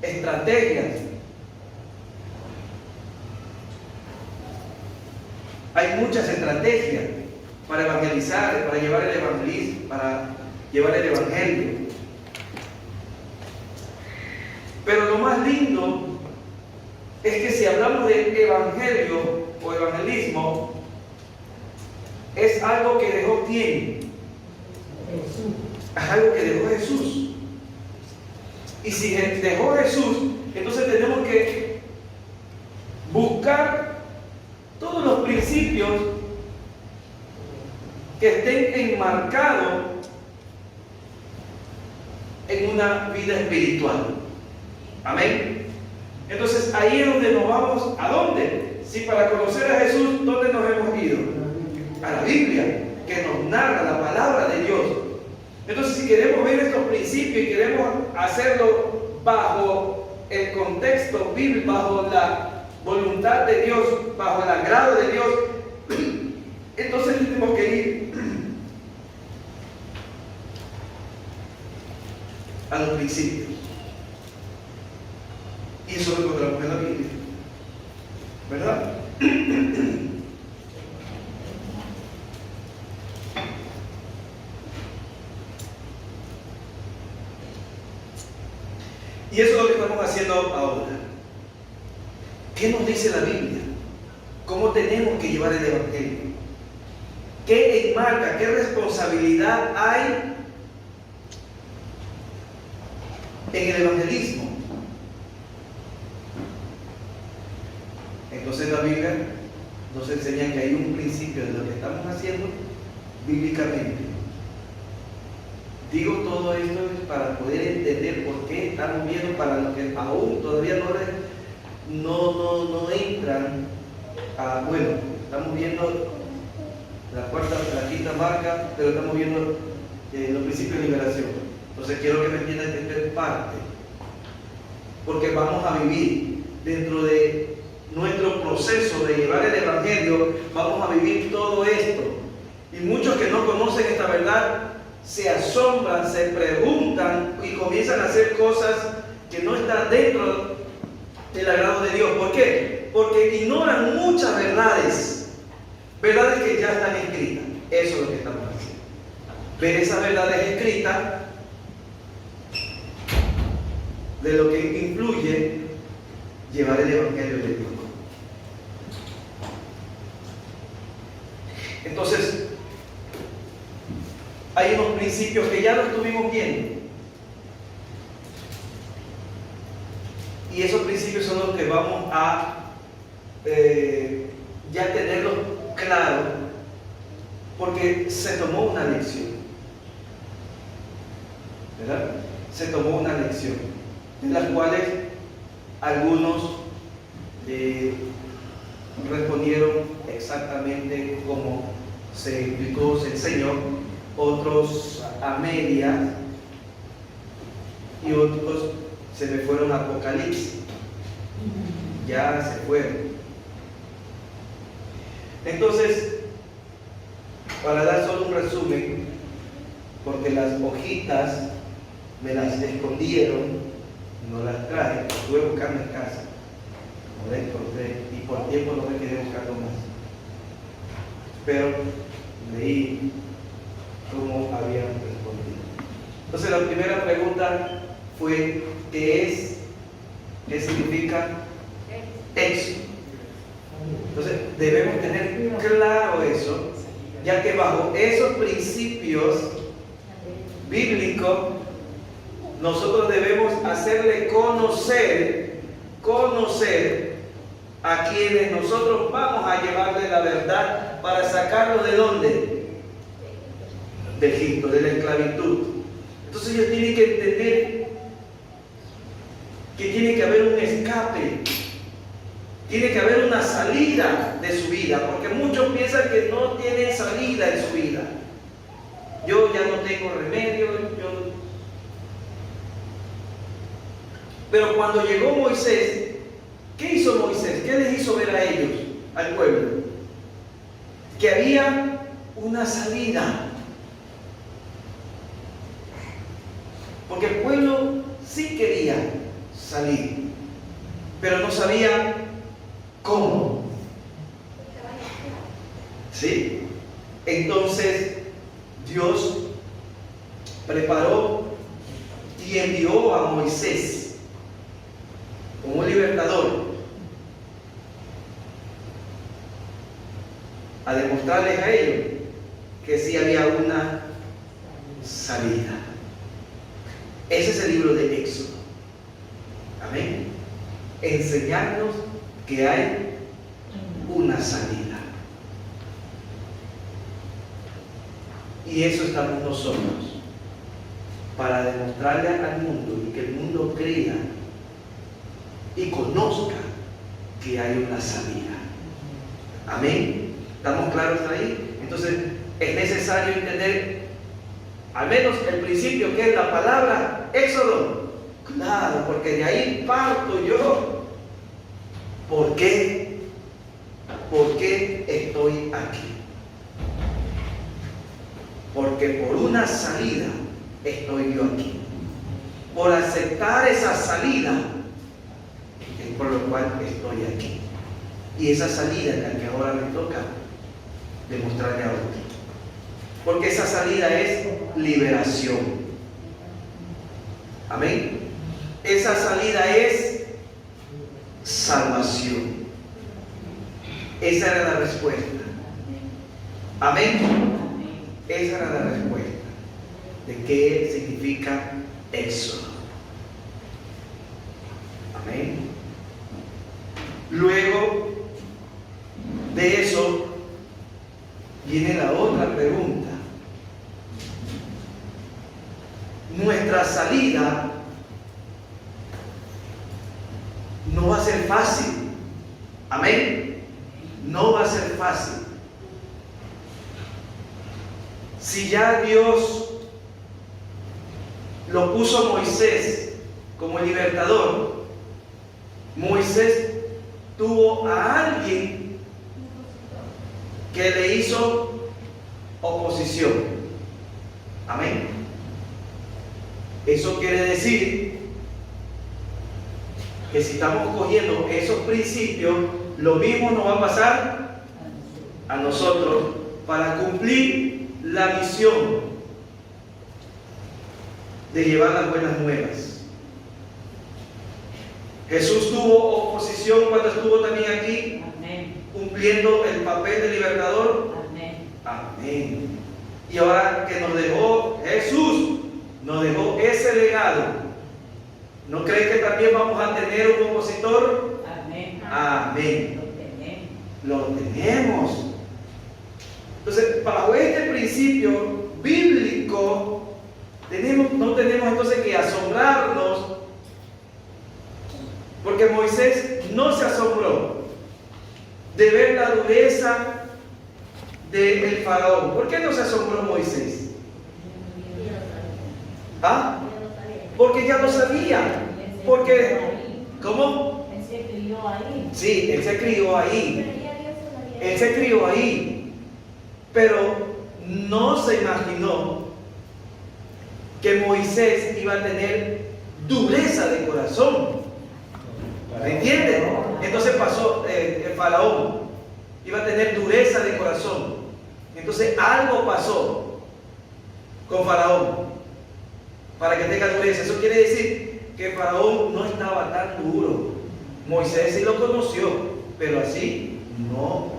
estrategias. Hay muchas estrategias para evangelizar, para llevar el evangelismo, para llevar el evangelio. Pero lo más lindo es que si hablamos de evangelio o evangelismo, es algo que dejó ¿quién? Jesús. Es algo que dejó Jesús. Y si dejó Jesús, entonces tenemos que buscar todos los principios que estén enmarcados en una vida espiritual. Amén. Entonces ahí es donde nos vamos. ¿A dónde? Si para conocer a Jesús, ¿dónde nos hemos ido? A la Biblia, que nos narra la palabra de Dios. Entonces, si queremos ver estos principios y queremos hacerlo bajo el contexto bíblico, bajo la voluntad de Dios, bajo el agrado de Dios, entonces tenemos que ir a los principios. Y eso lo encontramos en la Biblia, ¿verdad? Y eso es lo que estamos haciendo ahora. ¿Qué nos dice la Biblia? ¿Cómo tenemos que llevar el evangelio? ¿Qué enmarca, qué responsabilidad hay en el evangelismo? Entonces la Biblia nos enseña que hay un principio de lo que estamos haciendo bíblicamente. Digo todo esto para poder entender por qué estamos viendo, para los que aún todavía no entran a, bueno, estamos viendo la quinta marca, pero estamos viendo los principios de liberación. Entonces quiero que me entiendan que esta es parte, porque vamos a vivir dentro de nuestro proceso de llevar el evangelio, vamos a vivir todo esto. Y muchos que no conocen esta verdad se asombran, se preguntan y comienzan a hacer cosas que no están dentro del agrado de Dios. ¿Por qué? Porque ignoran muchas verdades que ya están escritas. Eso es lo que estamos haciendo. Ver esas verdades escritas de lo que influye llevar el evangelio de Dios. Entonces, hay unos principios que ya los estuvimos viendo. Y esos principios son los que vamos a ya tenerlos claros, porque se tomó una lección. ¿Verdad? Se tomó una lección, de las cuales algunos respondieron exactamente como se explicó, se enseñó, otros a medias y otros se me fueron a Apocalipsis, ya se fueron. Entonces, para dar solo un resumen, porque las hojitas me las escondieron, no las traje, estuve buscando en casa, no las encontré y por tiempo no me quedé buscando más, pero leí cómo habían respondido. Entonces la primera pregunta fue: ¿qué significa éxito? Entonces debemos tener claro eso, ya que bajo esos principios bíblicos nosotros debemos hacerle conocer a quienes nosotros vamos a llevarle la verdad para sacarlo ¿de dónde? De Egipto, de la esclavitud. Entonces ellos tienen que entender que tiene que haber un escape, tiene que haber una salida de su vida, porque muchos piensan que no tienen salida en su vida. Yo ya no tengo remedio, Pero cuando llegó Moisés, ¿qué hizo Moisés? ¿Qué les hizo ver a ellos, al pueblo? Que había una salida. Porque el pueblo sí quería salir, pero no sabía cómo. ¿Sí? Entonces Dios preparó y envió a Moisés como un libertador a demostrarles a ellos que sí había una salida. Ese es el libro de Éxodo. Amén. Enseñarnos que hay una salida. Y eso estamos nosotros, para demostrarle al mundo y que el mundo crea y conozca que hay una salida. Amén. ¿Estamos claros ahí? Entonces es necesario entender al menos el principio, que es la palabra Éxodo. Claro, porque de ahí parto yo. ¿Por qué? ¿Por qué estoy aquí? Porque por una salida estoy yo aquí. Por aceptar esa salida es por lo cual estoy aquí. Y esa salida es la que ahora me toca demostrarle a otros. Porque esa salida es liberación. Amén. Esa salida es salvación. Esa era la respuesta. Amén. Esa era la respuesta de qué significa Éxodo. Amén. Luego de eso viene la otra pregunta. Nuestra salida no va a ser fácil. Amén. No va a ser fácil. Si ya Dios lo puso a Moisés como el libertador, Moisés tuvo a alguien que le hizo oposición. Amén. Eso quiere decir que si estamos cogiendo esos principios, lo mismo nos va a pasar a nosotros para cumplir la misión de llevar las buenas nuevas. Jesús tuvo oposición cuando estuvo también aquí. Amén. Cumpliendo el papel de libertador. Amén. Amén. Y ahora que nos dejó Jesús, nos dejó ese legado. ¿No crees que también vamos a tener un opositor? Amén. Amén. Lo tenemos. Entonces, bajo este principio bíblico, no tenemos entonces que asombrarnos, porque Moisés no se asombró de ver la dureza del faraón. ¿Por qué no se asombró Moisés? ¿Ah? Porque ya lo sabía. Porque, ¿cómo? Él se crió ahí. Sí, él se crió ahí. Él se crió ahí. Pero no se imaginó que Moisés iba a tener dureza de corazón. ¿Me entiendes? Entonces pasó el faraón. Iba a tener dureza de corazón. Entonces algo pasó con faraón para que tenga dureza. Eso quiere decir que faraón no estaba tan duro. Moisés sí lo conoció, pero así no.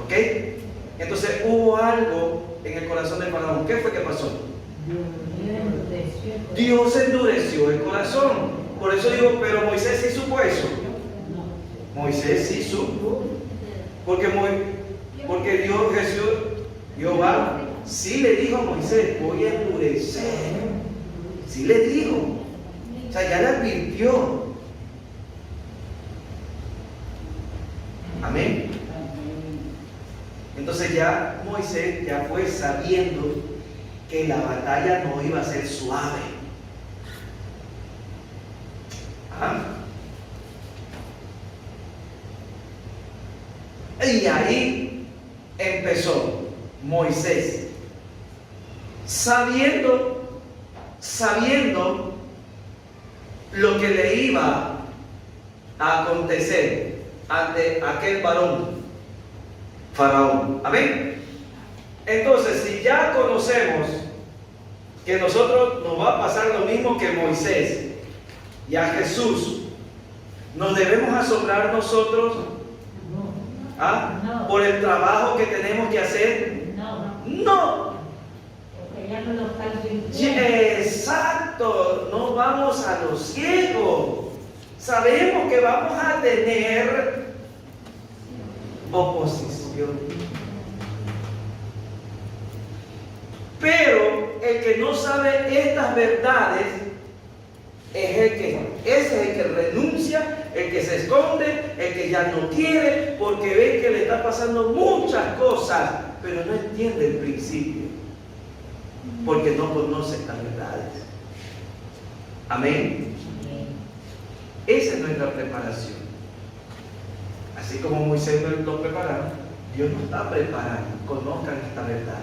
¿Ok? Entonces hubo algo en el corazón del faraón. ¿Qué fue que pasó? Dios endureció el corazón. Por eso digo, pero Moisés sí supo eso. Moisés sí supo. Porque Dios, Jesús, Jehová, sí le dijo a Moisés, voy a endurecer. Sí le dijo. O sea, ya le advirtió. Amén. Entonces ya Moisés ya fue sabiendo que la batalla no iba a ser suave. ¿Ah? Y ahí empezó Moisés, sabiendo lo que le iba a acontecer ante aquel varón, Faraón. Amén. Entonces, si ya conocemos que nosotros nos va a pasar lo mismo que Moisés y a Jesús, ¿nos debemos asombrar nosotros por el trabajo que tenemos que hacer? No. Porque ya no lo están viviendo. Exacto, no vamos a lo ciego. Sabemos que vamos a tener oposición. Pero el que no sabe estas verdades ese es el que renuncia, el que se esconde, el que ya no quiere, porque ve que le está pasando muchas cosas, pero no entiende el principio, porque no conoce estas verdades. Amén. Esa es nuestra preparación. Así como Moisés lo prepararon, Dios nos está preparando. Conozcan esta verdad.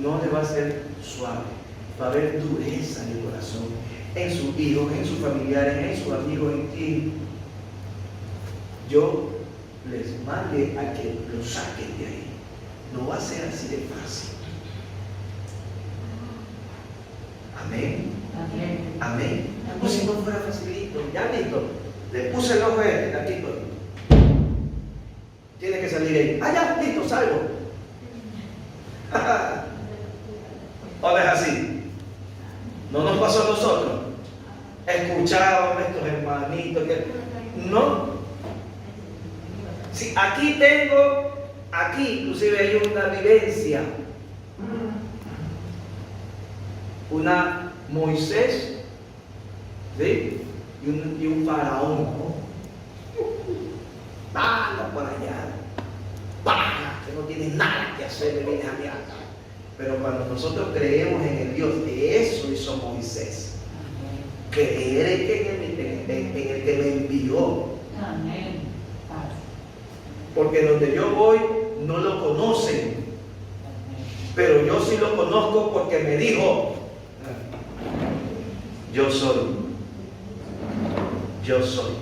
No le va a ser suave, va a haber dureza en el corazón, en sus hijos, en sus familiares, en sus amigos, en ti. Yo les mande a que lo saquen de ahí. No va a ser así de fácil. Amén. Amén. Amén. Como si no fuera facilito. Ya listo. Le puse el ojo a este, aquí todo. Tiene que salir ahí. Ah, ya, listo, salgo. ¿O es así? No nos pasó a nosotros. Escuchábamos a estos hermanitos que no. Sí, aquí inclusive hay una vivencia. Una Moisés, ¿sí? y un faraón. Anda por allá. Que no tiene nada que hacer, me vienes a mí acá. Pero cuando nosotros creemos en el Dios, de eso hizo Moisés. Creer en el que me envió. Amén. Porque donde yo voy no lo conocen, pero yo sí lo conozco porque me dijo: yo soy. Yo soy.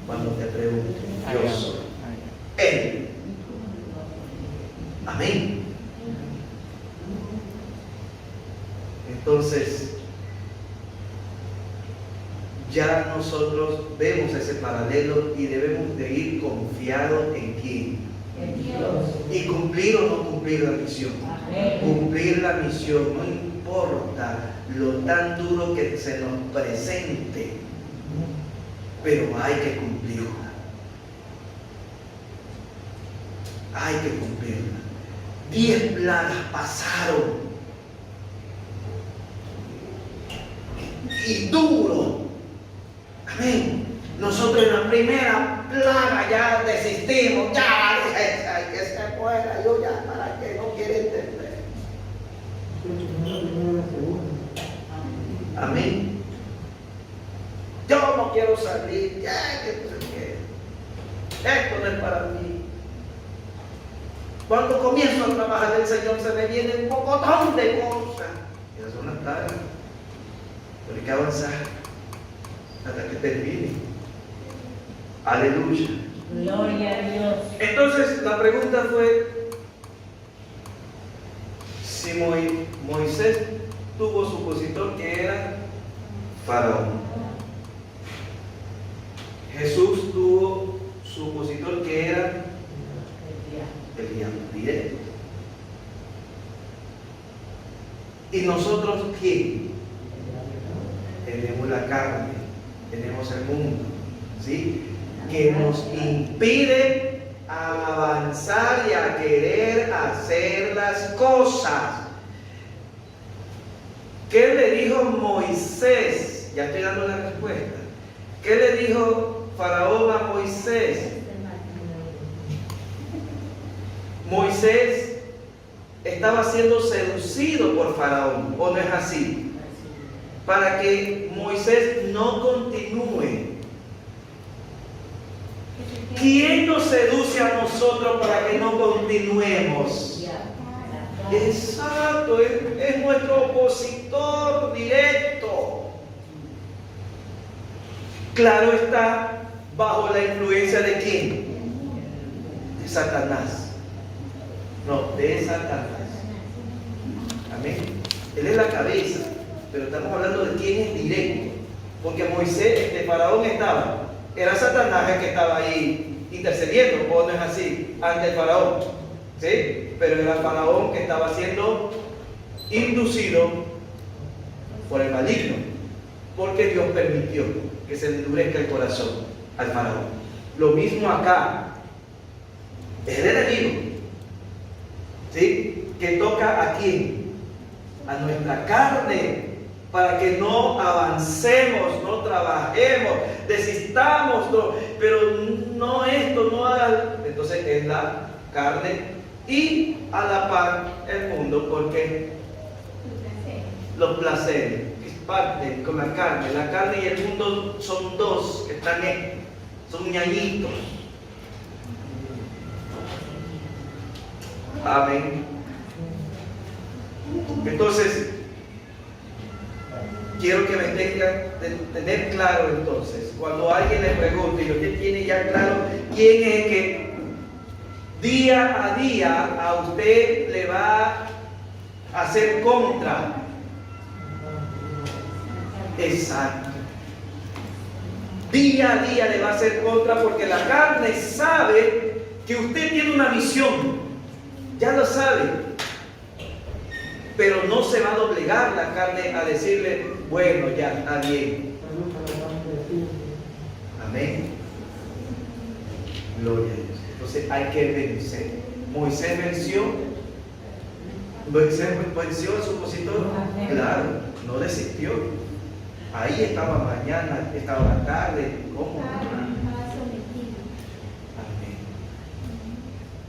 Cuando te pregunto, yo soy. Él. Amén. Entonces, ya nosotros vemos ese paralelo y debemos de ir confiados en quién. En Dios. Y cumplir o no cumplir la misión. Amén. Cumplir la misión, no importa lo tan duro que se nos presente, pero hay que cumplirla. Hay que cumplirla. 10 plagas pasaron. Y duro. Amén. Nosotros en la primera plaga ya desistimos, ya, ay, que se muera, yo ya, para que no quiere entender. Amén. Yo no quiero salir, ya, que esto no es para mí. Cuando comienzo a trabajar el Señor se me viene un pocotón de cosas. Esas son las plagas. Pero hay que avanzar hasta que termine. Aleluya. Gloria a Dios. Entonces la pregunta fue si Moisés tuvo su opositor, que era Faraón. Jesús tuvo su opositor, que era el diablo directo. ¿Y nosotros quién? Tenemos la carne, tenemos el mundo, ¿sí? Que nos impide avanzar y a querer hacer las cosas. ¿Qué le dijo Moisés? Ya estoy dando la respuesta. ¿Qué le dijo Faraón a Moisés? Moisés estaba siendo seducido por Faraón, ¿o no es así? Para que Moisés no continúe. ¿Quién nos seduce a nosotros para que no continuemos? Exacto, es nuestro opositor directo. claro está, bajo la influencia de ¿quién? De Satanás. No, de Satanás. Amén. Él es la cabeza, pero estamos hablando de quién es directo. Porque Moisés, de Faraón era Satanás el que estaba ahí intercediendo, o no es así, ante el Faraón. ¿Sí? Pero era Faraón que estaba siendo inducido por el maligno, porque Dios permitió que se le endurezca el corazón al Faraón. Lo mismo acá, es el enemigo, ¿sí? Que toca ¿a quién? A nuestra carne, para que no avancemos, no trabajemos, desistamos, pero no esto, no haga. Entonces es la carne y a la par el mundo, porque los placeres, es parte con la carne y el mundo son dos que están son ñañitos. Amén. Entonces, quiero que me tengan tener claro entonces, cuando alguien le pregunte y usted tiene ya claro quién es el que día a día a usted le va a hacer contra. Exacto. Día a día le va a hacer contra porque la carne sabe que usted tiene una misión. Ya lo sabe. Pero no se va a doblegar la carne a decirle, bueno, ya está bien. Amén. Gloria a Dios. Entonces hay que vencer. Moisés venció a su opositor. Claro, no desistió. Ahí estaba mañana, estaba tarde. ¿Cómo? Amén.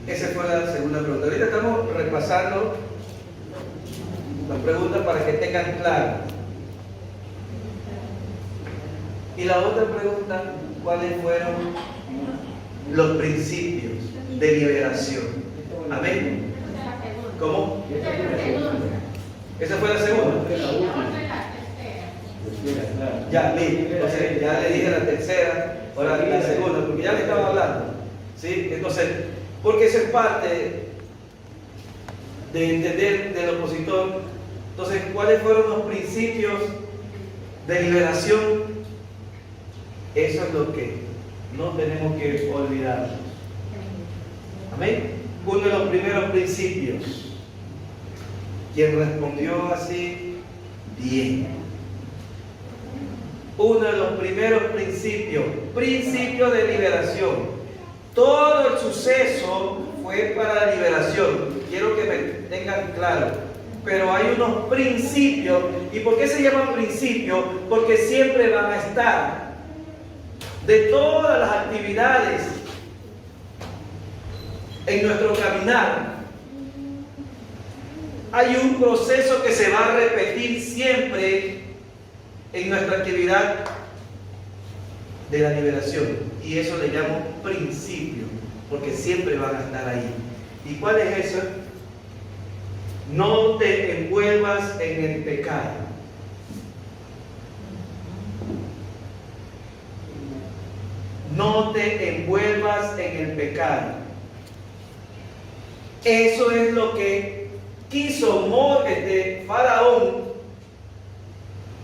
Esa fue la segunda pregunta. Ahorita estamos repasando las preguntas para que tengan claro. Y la otra pregunta, ¿cuáles fueron los principios de liberación? Amén. ¿Cómo? Esa fue la segunda. Ya, entonces ya le dije la tercera, ahora la segunda, porque ya le estaba hablando. ¿Sí? Entonces, porque eso es parte de entender del opositor. Entonces, ¿cuáles fueron los principios de liberación? Eso es lo que no tenemos que olvidarnos. Amén. Uno de los primeros principios. Quien respondió así, bien. Uno de los primeros principios de liberación. Todo el suceso fue para la liberación. Quiero que me tengan claro. Pero hay unos principios. ¿Y por qué se llaman principios? Porque siempre van a estar. De todas las actividades en nuestro caminar, hay un proceso que se va a repetir siempre en nuestra actividad de la liberación. Y eso le llamo principio, porque siempre van a estar ahí. ¿Y cuál es eso? No te envuelvas en el pecado. No te envuelvas en el pecado. Eso es lo que quiso Faraón.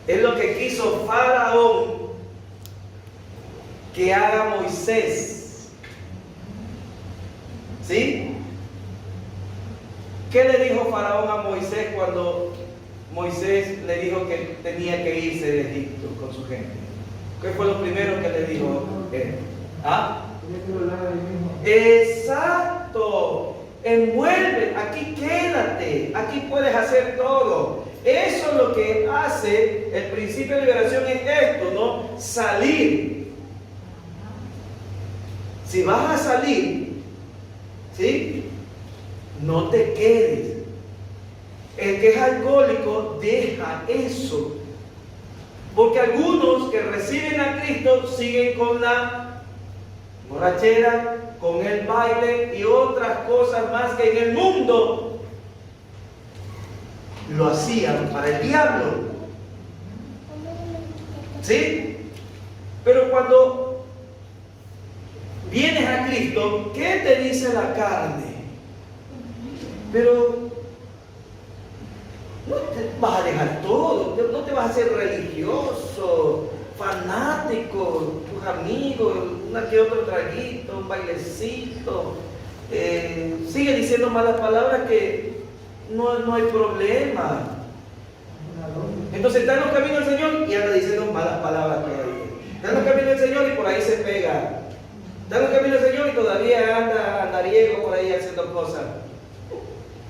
Es lo que quiso Faraón que haga Moisés. ¿Sí? ¿Qué le dijo Faraón a Moisés cuando Moisés le dijo que tenía que irse de Egipto con su gente? ¿Qué fue lo primero que le dijo él? ¿Ah? Exacto. Envuelve, aquí quédate, aquí puedes hacer todo. Eso es lo que hace el principio de liberación, es esto, ¿no? Salir. Si vas a salir, ¿sí? No te quedes. El que es alcohólico deja eso. Porque algunos que reciben a Cristo siguen con la borrachera, con el baile y otras cosas más que en el mundo lo hacían para el diablo. ¿Sí? Pero cuando vienes a Cristo, ¿qué te dice la carne? Pero no te vas a dejar todo, no te vas a hacer religioso, fanático, tus amigos, una que otro traguito, un bailecito, sigue diciendo malas palabras que no hay problema. Entonces está en los caminos del Señor y anda diciendo malas palabras todavía. Está en los caminos del Señor y por ahí se pega. Está en los caminos del Señor y todavía anda andariego por ahí haciendo cosas.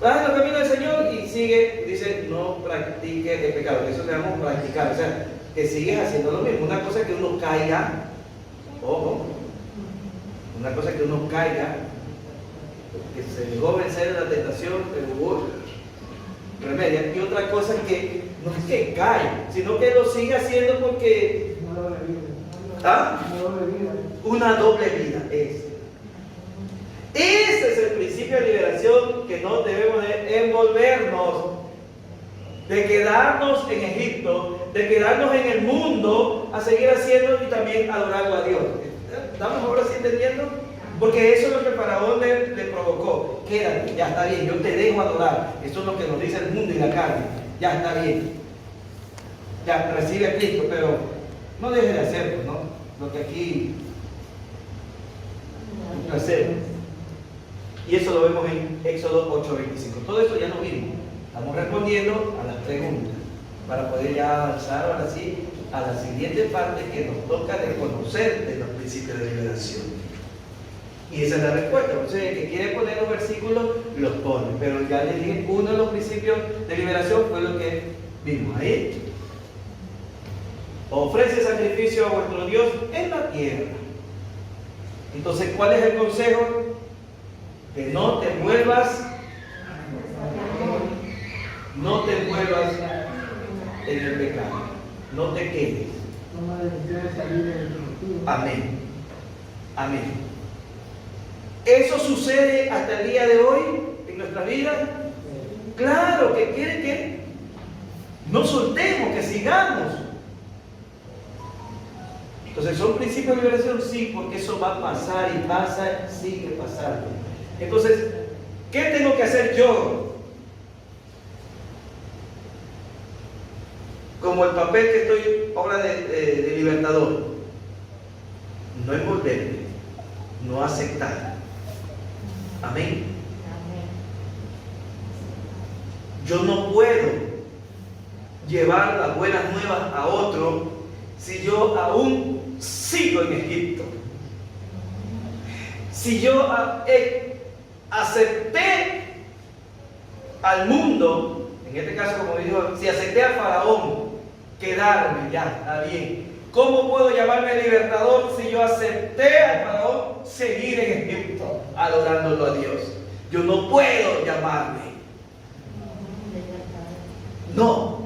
Vas en los caminos del Señor y sigue, dice, no practique el pecado. Eso le llamamos practicar. O sea, que sigues haciendo lo mismo. Una cosa es que uno caiga, ojo, una cosa es que uno caiga, que se dejó vencer de la tentación, pero remedia. Y otra cosa es que no es que cae, sino que lo sigue haciendo porque ¿ah? Una doble vida es. Ese es el principio de liberación que no debemos de envolvernos, de quedarnos en Egipto, de quedarnos en el mundo a seguir haciendo y también adorando a Dios. ¿Estamos ahora sí entendiendo? Porque eso es lo que el faraón le provocó. Quédate, ya está bien, yo te dejo adorar. Eso es lo que nos dice el mundo y la carne. Ya está bien. Ya recibe a Cristo, pero no deje de hacerlo, ¿no? Lo que aquí hacemos. Y eso lo vemos en Éxodo 8:25. Todo eso ya lo vimos. Estamos respondiendo a las preguntas para poder ya avanzar ahora sí a la siguiente parte que nos toca de conocer de los principios de liberación. Y esa es la respuesta. O sea, el que quiere poner los versículos, los pone. Pero ya les dije, uno de los principios de liberación fue lo que vimos ahí. Ofrece sacrificio a vuestro Dios en la tierra. Entonces, ¿cuál es el consejo? Que no te envuelvas en el pecado. No te quedes. Amén. Amén. ¿Eso sucede hasta el día de hoy en nuestra vida? Claro que quiere que no soltemos, que sigamos. Entonces, ¿son principios de liberación? Sí, porque eso va a pasar y pasa, sigue pasando. Entonces, ¿qué tengo que hacer yo? Como el papel que estoy ahora de libertador. No envolverme, no aceptar. Amén. Yo no puedo llevar las buenas nuevas a otro si yo aún sigo en Egipto. Si yo acepté al mundo, en este caso como dijo, si acepté al faraón, quedarme, ya, está bien. ¿Cómo puedo llamarme libertador si yo acepté al faraón seguir en Egipto, adorándolo a Dios? Yo no puedo llamarme. No.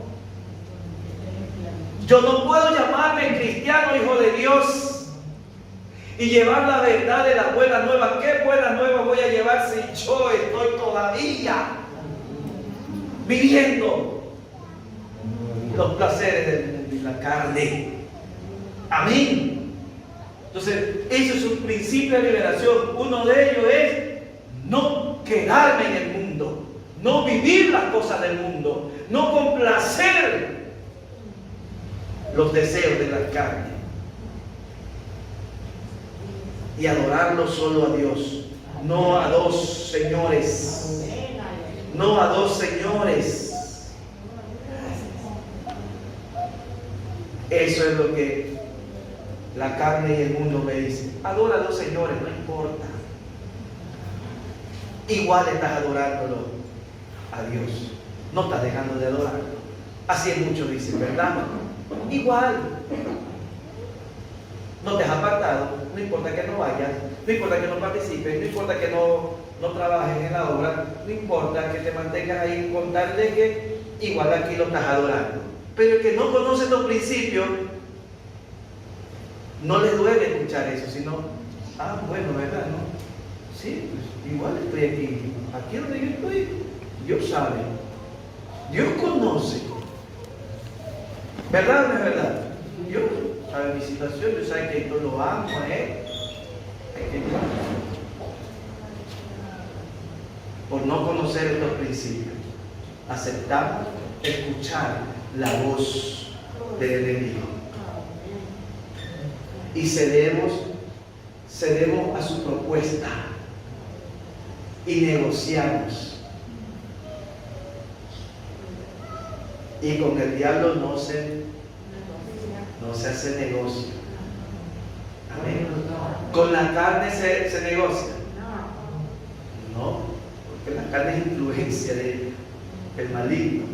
Yo no puedo llamarme cristiano, hijo de Dios, y llevar la verdad de las buenas nuevas. ¿Qué buenas nuevas voy a llevar si yo estoy todavía viviendo los placeres de la carne? Amén. Entonces, eso es un principio de liberación. Uno de ellos es no quedarme en el mundo, no vivir las cosas del mundo, no complacer los deseos de la carne y adorarlo solo a Dios, no a dos señores, no a dos señores. Eso es lo que la carne y el mundo me dicen. Adora a dos señores, no importa. Igual estás adorándolo a Dios, no estás dejando de adorarlo. Así es, muchos dicen, ¿verdad? Igual. No te has apartado, no importa que no vayas, no importa que no participes, no importa que no trabajes en la obra, no importa que te mantengas ahí con tal de que igual aquí lo estás adorando. Pero el que no conoce los principios, no le duele escuchar eso, sino, bueno, ¿verdad? ¿No? Sí, pues igual estoy aquí donde yo estoy, Dios sabe, Dios conoce. ¿Verdad o no es verdad? Dios sabe sabe mi situación, Dios sabe que yo lo amo a Él. Es que yo amo. Por no conocer estos principios, aceptamos escuchar la voz del enemigo y cedemos a su propuesta y negociamos. Y con el diablo no se hace negocio. Amén. Con la carne se negocia. No, porque la carne es influencia del maligno.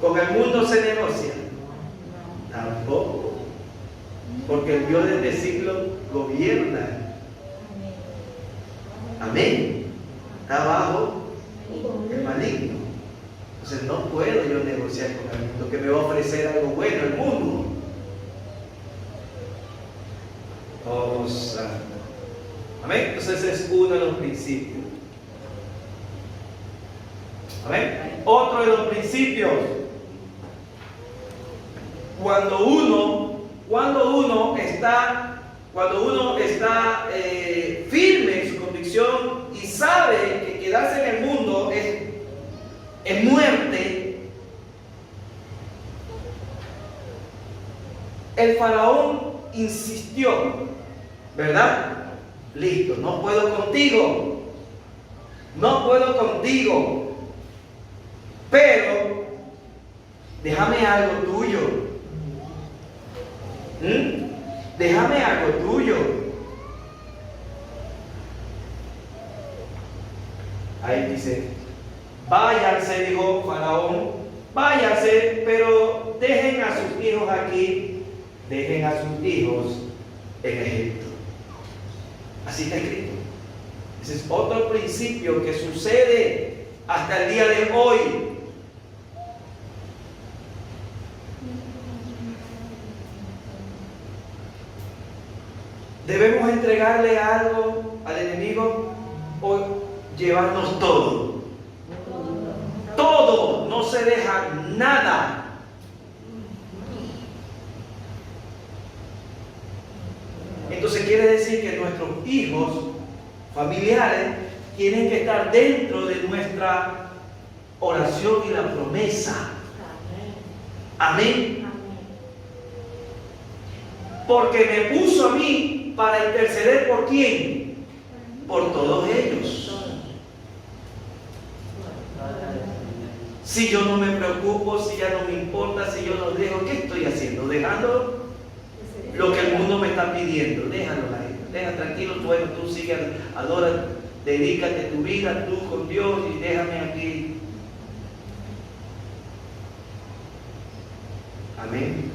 Con el mundo se negocia. Tampoco. Porque el Dios de este siglo gobierna. Amén. Está abajo el maligno. Entonces no puedo yo negociar con el mundo que me va a ofrecer algo bueno, el mundo. Oh, santo. Amén. Entonces ese es uno de los principios. Amén. Otro de los principios. Cuando uno está firme en su convicción y sabe que quedarse en el mundo es muerte, el faraón insistió, ¿verdad? Listo, no puedo contigo, pero déjame algo tuyo. Déjame algo tuyo. Ahí dice, váyanse, dijo Faraón, váyanse, pero dejen a sus hijos aquí, dejen a sus hijos en Egipto. Así está escrito. Ese es otro principio que sucede hasta el día de hoy. ¿Debemos entregarle algo al enemigo o llevarnos todo? Todo, no se deja nada. Entonces quiere decir que nuestros hijos familiares tienen que estar dentro de nuestra oración y la promesa. Amén. Porque me puso a mí para interceder por quién, por todos ellos. Si yo no me preocupo, si ya no me importa, si yo los dejo, ¿qué estoy haciendo? Dejando lo que el mundo me está pidiendo. Déjalo ahí, deja tranquilo, bueno, tú sigue, adora, dedícate tu vida tú con Dios y déjame aquí. Amén.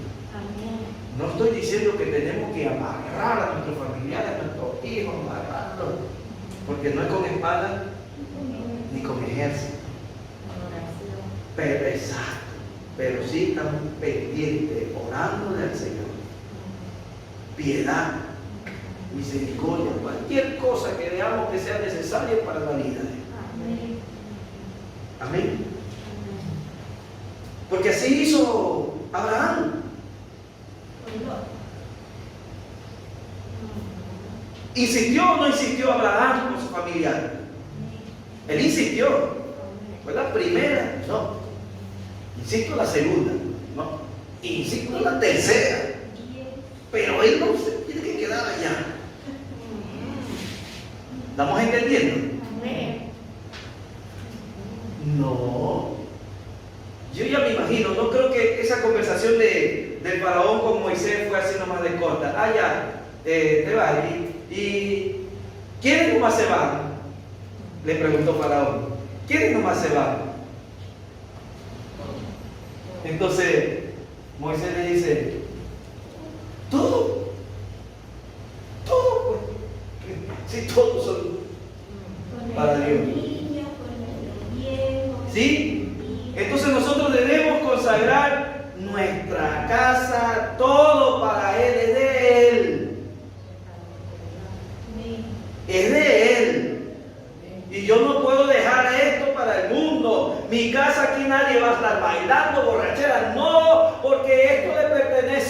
No estoy diciendo que tenemos que amarrar a nuestros familiares, a nuestros hijos, amarrarlos, porque no es con espada ni con ejército. Pero exacto, pero sí estamos pendientes, orándole al Señor. Piedad, misericordia, cualquier cosa que veamos que sea necesaria para la vida. Amén. Porque así hizo Abraham. ¿Insistió o no insistió Abraham con su familiar? Él insistió. ¿Fue la primera? No. Insisto la segunda. No. Insisto la tercera. Pero él no se tiene que quedar allá. ¿Estamos entendiendo? No. Yo ya me imagino, no creo que esa conversación del faraón con Moisés fue así nomás de corta. Ah, ya, te vas. ¿Y quiénes nomás se van? Le preguntó Faraón. ¿Quiénes nomás se van? Entonces Moisés le dice, todo, pues. Si todos son para Dios. ¿Sí? Entonces nosotros debemos consagrar nuestra casa, todo para Él, es de Él. Es de Él. Y yo no puedo dejar esto para el mundo. Mi casa, aquí nadie va a estar bailando, borrachera. No, porque esto le pertenece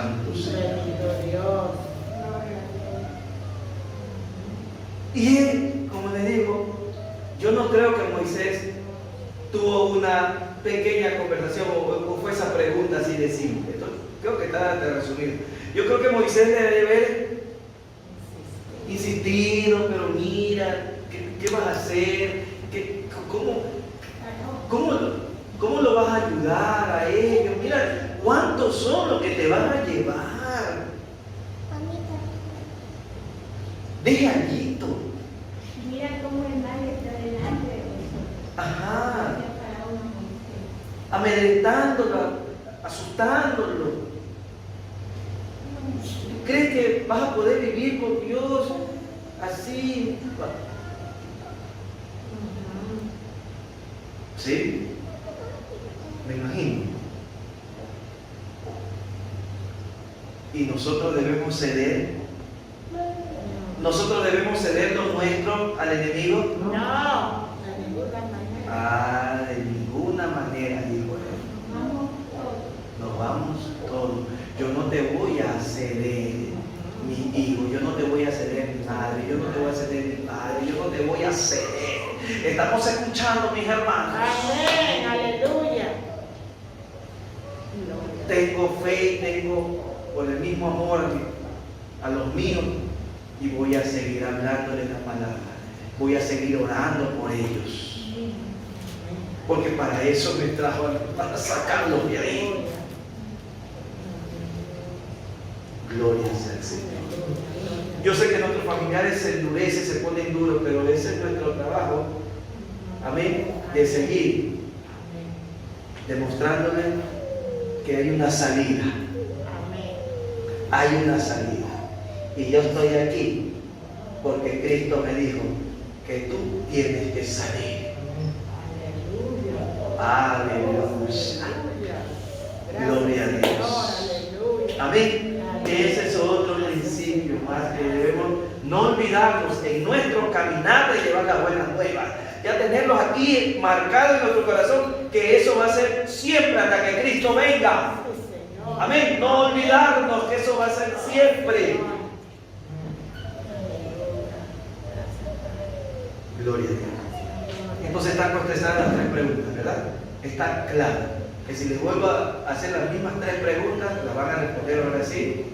Santo Señor. Bendito Dios. Y él, como le digo, yo no creo que Moisés tuvo una pequeña conversación o fue esa pregunta así de simple. Entonces, creo que está de resumido. Yo creo que Moisés debe haber insistido, pero mira, ¿qué vas a hacer? ¿Cómo lo vas a ayudar a ellos? Mira, ¿cuántos son los que te van a llevar? Deje allito. Mira cómo el mal está delante de nosotros. Ajá. Para uno Moisés. Amedrentándolo, asustándolo. ¿Crees que vas a poder vivir con Dios así? ¿Sí? Me imagino. Y nosotros debemos ceder. Nosotros debemos ceder lo nuestro al enemigo. No. De ninguna manera. Ah, de ninguna manera, dijo él. Vamos todos. Nos vamos todos. Yo no te voy a ceder mi hijo, yo no te voy a ceder mi madre, yo no te voy a ceder mi padre, yo no te voy a ceder. Estamos escuchando, mis hermanos. Amén. Aleluya. Tengo fe y tengo por el mismo amor a los míos y voy a seguir hablándoles la palabra. Voy a seguir orando por ellos. Porque para eso me trajo, para sacarlos de ahí. Gloria sea al Señor. Yo sé que nuestros familiares se endurecen, se ponen duros, pero ese es nuestro trabajo. Amén. De seguir demostrándole que hay una salida. Hay una salida. Y yo estoy aquí porque Cristo me dijo que tú tienes que salir. Aleluya. Gloria a Dios. Amén. Ese es otro principio más que debemos no olvidarnos en nuestro caminar de llevar las buenas nuevas. Ya tenerlos aquí marcados en nuestro corazón, que eso va a ser siempre hasta que Cristo venga. Amén. No olvidarnos que eso va a ser siempre. Gloria a Dios. Entonces están contestadas las 3 preguntas, ¿verdad? Está claro que si les vuelvo a hacer las mismas 3 preguntas, las van a responder ahora sí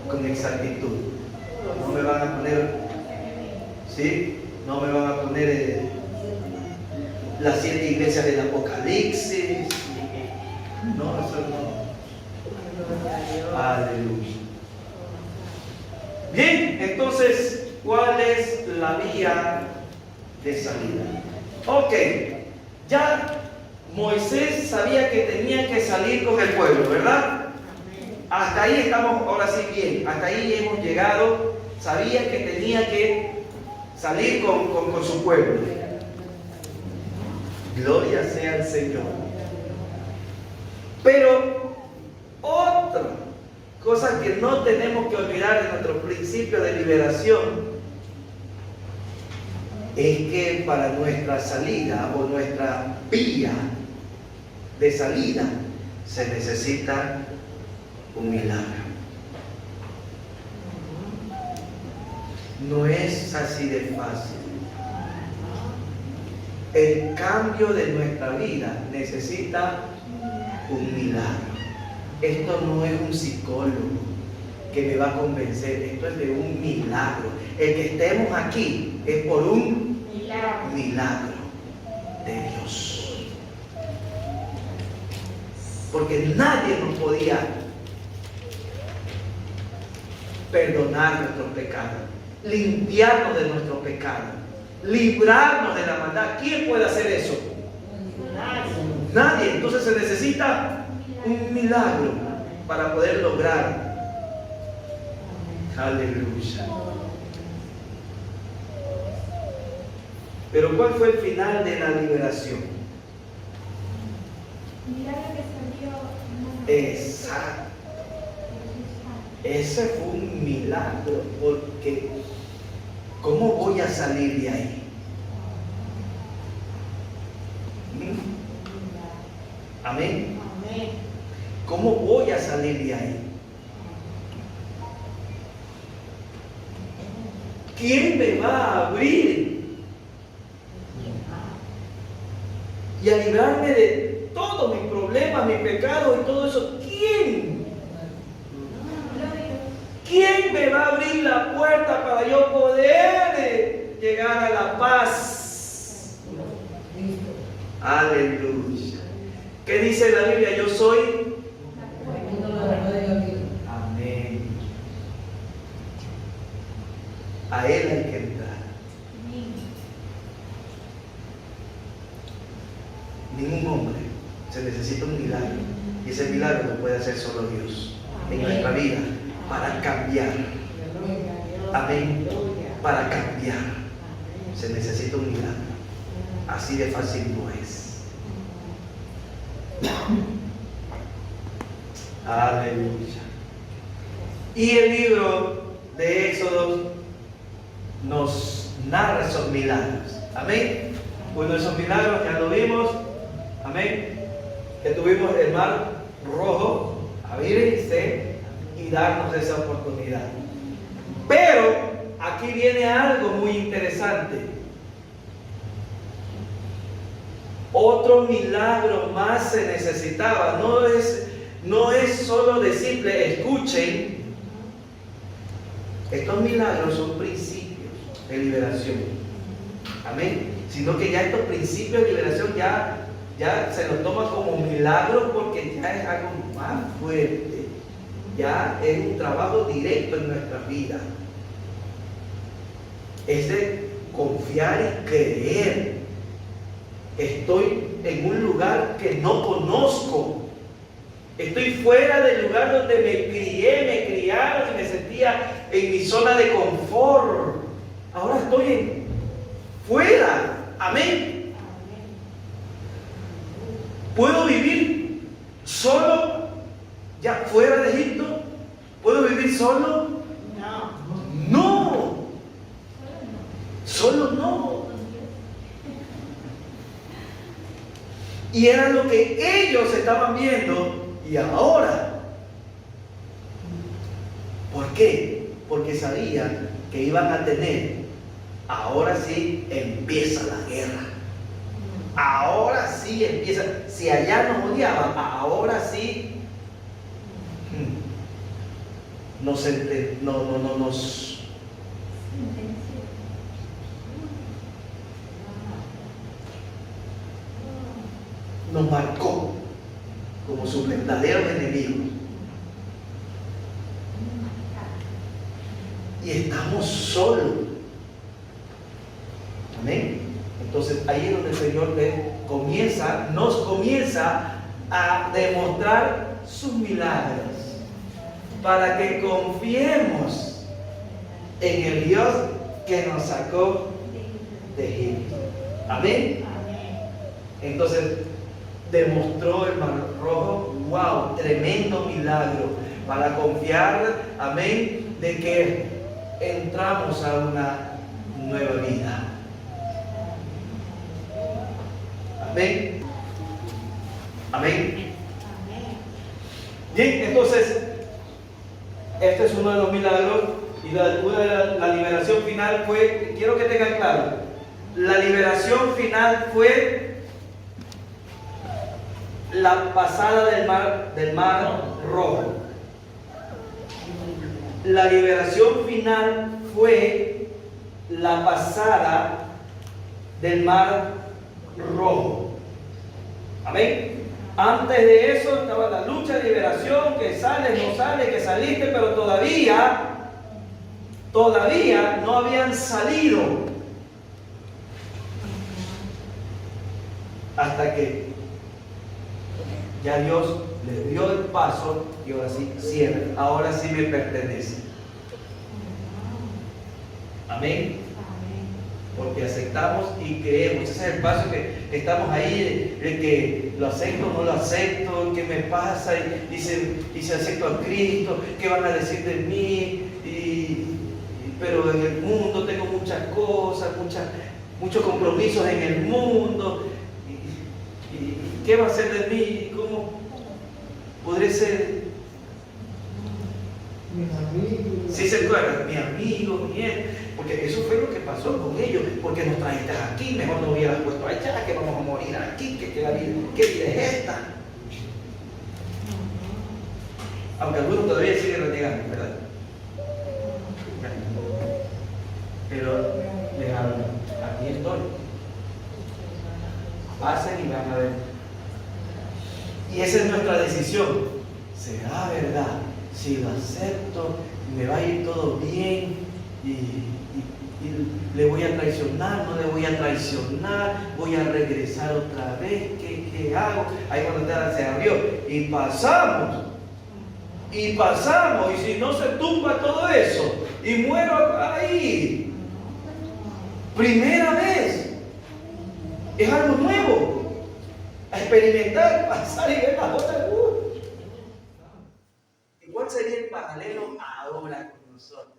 con exactitud. No me van a poner, ¿sí? No me van a poner las 7 iglesias del Apocalipsis. No, eso no. Aleluya. Bien, entonces, ¿cuál es la vía de salida? Ok, ya Moisés sabía que tenía que salir con el pueblo, ¿verdad? Hasta ahí estamos, ahora sí bien, hasta ahí hemos llegado. Sabía que tenía que salir con su pueblo. Gloria sea al Señor. Pero otra cosa que no tenemos que olvidar en nuestro principio de liberación es que para nuestra salida o nuestra vía de salida se necesita un milagro. No es así de fácil. El cambio de nuestra vida necesita un milagro. Esto no es un psicólogo que me va a convencer, esto es de un milagro. El que estemos aquí es por un milagro de Dios. Porque nadie nos podía perdonar nuestros pecados, limpiarnos de nuestros pecados, librarnos de la maldad. ¿Quién puede hacer eso? Nadie. Entonces se necesita un milagro para poder lograr. Aleluya. Pero ¿cuál fue el final de la liberación? Milagro que salió. Exacto. Ese fue un milagro, porque ¿cómo voy a salir de ahí? Amén. ¿cómo voy a salir de ahí? ¿Quién me va a abrir y a librarme de todos mis problemas, mis pecados y todo eso? ¿Quién? ¿Quién me va a abrir la puerta para yo poder llegar a la paz? Aleluya. ¿Qué dice la Biblia? Yo soy. Amén. A Él hay que entrar. Ningún hombre. Se necesita un milagro. Y ese milagro lo puede hacer solo Dios en nuestra vida para cambiar. Amén. Para cambiar. Se necesita un milagro. Así de fácil no es. Aleluya. Y el libro de Éxodo nos narra esos milagros. Amén. Uno de esos milagros ya lo vimos. Amén. Que tuvimos el mar rojo abrirse y darnos esa oportunidad. Pero aquí viene algo muy interesante. Otro milagro más se necesitaba. No es solo de simple, escuchen. Estos milagros son principios de liberación. Amén. Sino que ya estos principios de liberación ya se los toma como milagro porque ya es algo más fuerte. Ya es un trabajo directo en nuestra vida. Es de confiar y creer. Estoy en un lugar que no conozco. Estoy fuera del lugar donde me criaron y me sentía en mi zona de confort. Ahora estoy fuera. Amén. ¿Puedo vivir solo ya fuera de Egipto? ¿Puedo vivir solo? No. Solo no. Y era lo que ellos estaban viendo y ahora. ¿Por qué? Porque sabían que iban a tener, ahora sí empieza la guerra. Ahora sí empieza. Si allá nos odiaban, ahora sí nos marcó como sus verdaderos enemigos. Y estamos solos. Amén. Entonces ahí es donde el Señor nos comienza a demostrar sus milagros para que confiemos en el Dios que nos sacó de Egipto. Amén. Entonces demostró el mar rojo. Wow, tremendo milagro para confiar, amén, de que entramos a una nueva vida. Amén. Amén. Bien, entonces este es uno de los milagros y la liberación final fue, quiero que tengan claro, la liberación final fue la pasada del mar rojo. La liberación final fue la pasada del mar rojo. Amén. Antes de eso estaba la lucha de liberación, que sales, no sales, que saliste, pero todavía no habían salido. Hasta que ya Dios les dio el paso y ahora sí cierra. Ahora sí me pertenece. Amén. Porque aceptamos y creemos. Ese es el paso que estamos ahí, el que lo acepto o no lo acepto, qué me pasa, y si acepto a Cristo, qué van a decir de mí, pero en el mundo tengo muchas cosas, muchos compromisos en el mundo, y qué va a hacer de mí, cómo. Podría ser, Mis amigos. si se acuerdan, mi amigo, porque eso fue lo que pasó con ellos, porque nos trajiste aquí, mejor no hubieras puesto allá, que vamos a morir aquí, que la vida, ¿qué vida es esta? Aunque algunos todavía siguen renegando, ¿verdad? Pero les hablo, aquí estoy. Pasen y van a ver. Y esa es nuestra decisión. ¿Será verdad? Si lo acepto, me va a ir todo bien y le voy a traicionar, no le voy a traicionar, voy a regresar otra vez, ¿qué hago? Ahí cuando se abrió y pasamos, y si no se tumba todo eso y muero ahí, primera vez, es algo nuevo, a experimentar, pasar y ver las otras. ¿Y cuál sería el paralelo ahora con nosotros?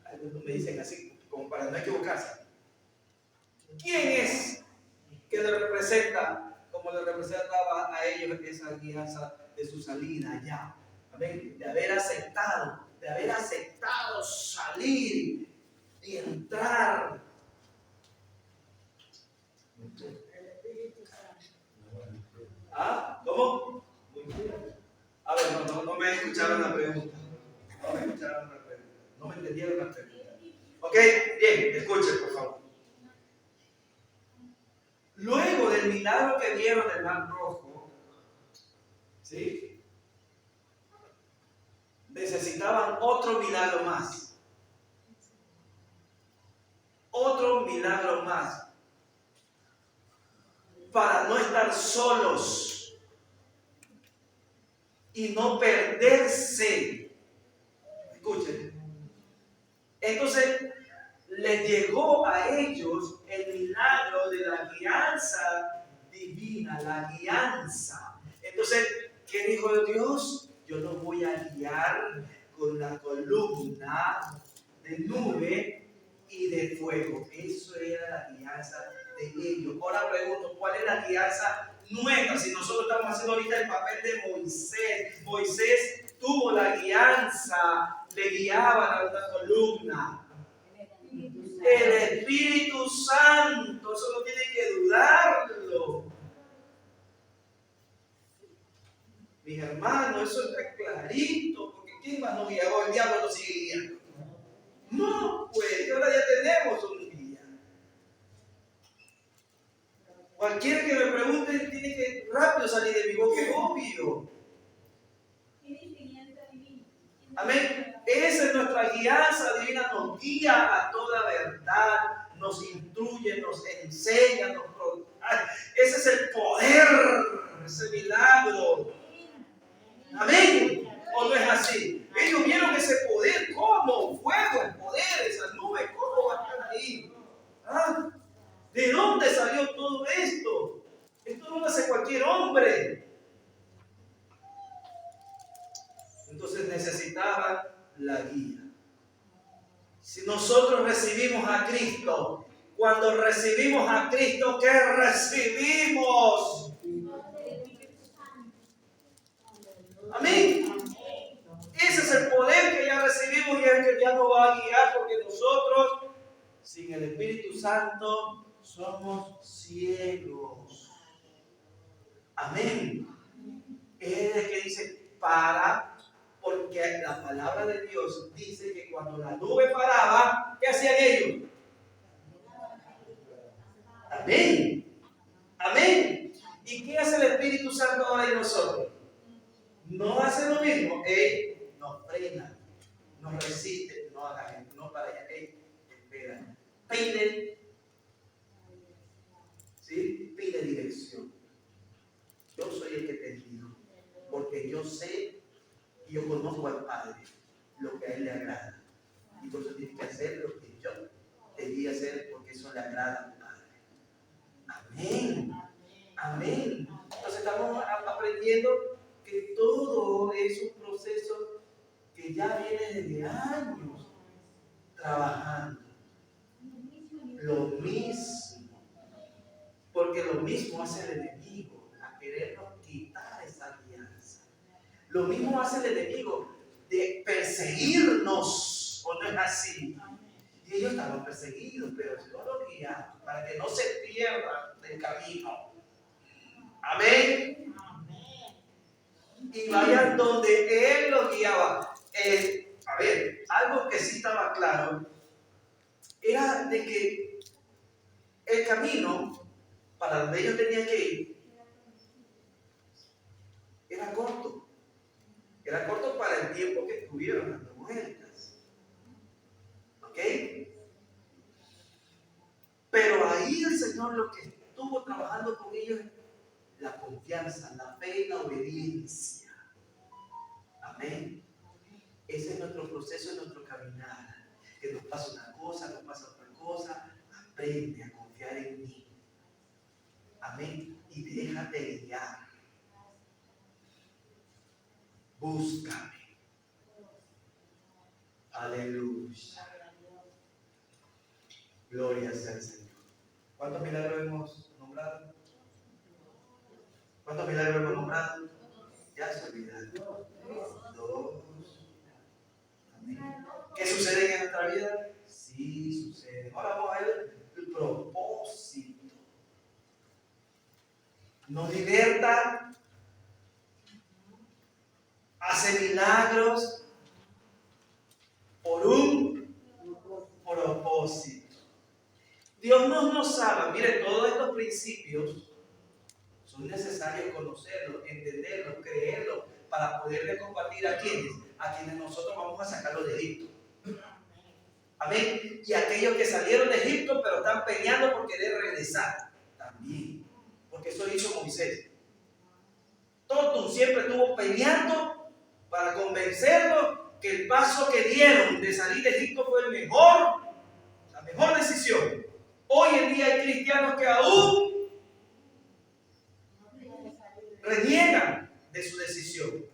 Algunos me dicen así, como para no equivocarse. ¿Quién es que le representa, como le representaba a ellos esa alianza de su salida allá? Amén. De haber aceptado salir y entrar. ¿Ah? ¿Cómo? A ver, no me escucharon la pregunta. No me entendieron la pregunta. Ok, bien, escuchen por favor. Luego del milagro que vieron del Mar Rojo, ¿sí? Necesitaban otro milagro más. Otro milagro más. Para no estar solos y no perderse. Escuchen. Entonces, les llegó a ellos el milagro de la guianza divina, la guianza. Entonces, ¿qué dijo Dios? Yo los voy a guiar con la columna de nube y de fuego. Eso era la guianza de ellos. Ahora pregunto, ¿cuál es la guianza nuestra? Si nosotros estamos haciendo ahorita el papel de Moisés. Moisés tuvo la guianza, le guiaban a una columna. El Espíritu Santo, eso no tiene que dudarlo. Mis hermanos, eso está clarito, porque ¿quién más nos guía? O el diablo nos sigue guiando. No, pues ahora ya tenemos un guía. Cualquiera que me pregunte tiene que rápido salir de mi boca, es obvio. Amén. Esa es nuestra guianza divina, nos guía a toda verdad, nos instruye, nos enseña, ese es el poder, ese milagro. Amén. ¿O no es así? Ellos vieron ese poder, ¿cómo? Fuego, el poder, esa nube, ¿cómo va a estar ahí? ¿Ah? ¿De dónde salió todo esto? Esto no lo hace cualquier hombre. Entonces necesitaban la guía. Si nosotros recibimos a Cristo, cuando recibimos a Cristo, ¿qué recibimos? Amén. Ese es el poder que ya recibimos y el que ya nos va a guiar, porque nosotros, sin el Espíritu Santo, somos ciegos. Amén. Es el que dice, porque la palabra de Dios dice que cuando la nube paraba, ¿qué hacían ellos? Amén. Amén. ¿Y qué hace el Espíritu Santo ahora en nosotros? No hace lo mismo. Él nos frena, nos resiste, no haga esto, no para allá. Espera. Pide. ¿Sí? Pide dirección. Yo soy el que te digo, porque yo sé y yo conozco al Padre, lo que a Él le agrada. Y por eso tienes que hacer lo que yo te di a hacer, porque eso le agrada al Padre. Amén. Amén. Entonces estamos aprendiendo que todo es un proceso que ya viene desde años trabajando. Lo mismo. Porque lo mismo hace el enemigo, a querer Lo mismo hace el enemigo de perseguirnos, ¿o no es así? Y ellos estaban perseguidos, pero el Señor los guía para que no se pierdan del camino. Amén. Y vayan donde Él los guiaba. A ver, algo que sí estaba claro era de que el camino para donde ellos tenían que ir era corto. Era corto para el tiempo que estuvieron dando vueltas. ¿Ok? Pero ahí el Señor lo que estuvo trabajando con ellos es la confianza, la fe y la obediencia. Amén. Ese es nuestro proceso, es nuestro caminar. Que nos pasa una cosa, nos pasa otra cosa. Aprende a confiar en mí. Amén. Y déjate guiar. Búscame. Aleluya. Gloria sea al Señor. ¿Cuántos milagros hemos nombrado? ¿Cuántos milagros hemos nombrado? Ya se olvidaron. 2. Amén. ¿Qué sucede en nuestra vida? Sí, sucede. Ahora vamos a ver el propósito. Nos liberta, hace milagros por un propósito. Dios no nos salva. Mire, todos estos principios son necesarios conocerlos, entenderlos, creerlos, para poderle compartir a quienes nosotros vamos a sacarlos de Egipto. Amén. Y aquellos que salieron de Egipto pero están peleando por querer regresar también. Porque eso hizo Moisés. Totum siempre estuvo peleando para convencerlo que el paso que dieron de salir de Egipto fue la mejor decisión. Hoy en día hay cristianos que aún reniegan de su decisión.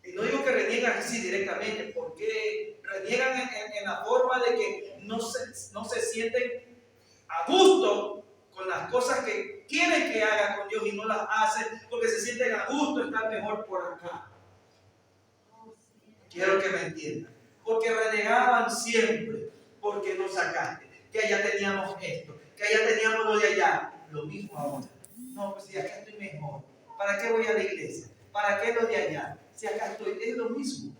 Y no digo que reniegan así directamente, porque reniegan en la forma de que no se sienten a gusto con las cosas que quieren que hagan con Dios y no las hacen porque se sienten a gusto, están mejor por acá. Quiero que me entiendan. Porque renegaban siempre, porque no sacaste, que allá teníamos esto, que allá teníamos lo de allá. Lo mismo ahora. No, pues si acá estoy mejor, ¿para qué voy a la iglesia? ¿Para qué lo de allá? Si acá estoy, es lo mismo.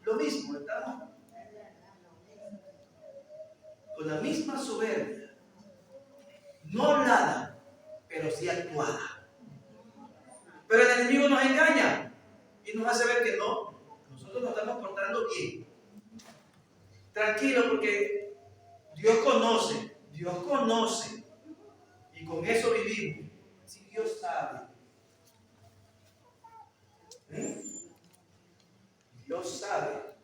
Lo mismo, ¿estamos? Con la misma soberbia. No hablada, pero sí actuada. Pero el enemigo nos engaña y nos hace ver que no. Nosotros nos estamos portando bien. Tranquilo, porque Dios conoce. Y con eso vivimos. Si Dios sabe. Dios sabe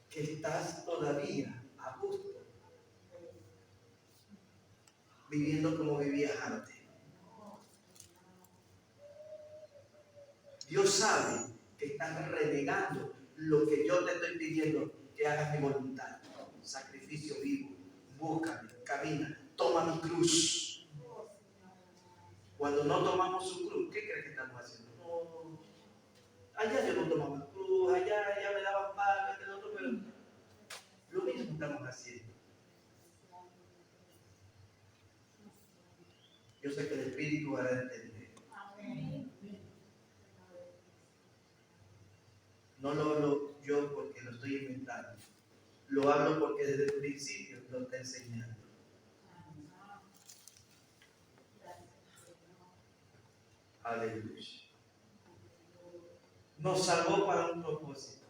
que estás todavía a gusto viviendo como vivías antes. Dios sabe que estás renegando lo que yo te estoy pidiendo, que hagas mi voluntad. Sacrificio vivo, búscame, camina, toma mi cruz. Cuando no tomamos su cruz, ¿qué crees que estamos haciendo? No, allá yo no tomaba cruz, allá ya me daban palo, el otro, pero lo mismo estamos haciendo. Yo sé que el Espíritu hará entender. No lo hablo yo porque lo estoy inventando. Lo hablo porque desde el principio lo está enseñando. Aleluya. Nos salvó para un propósito.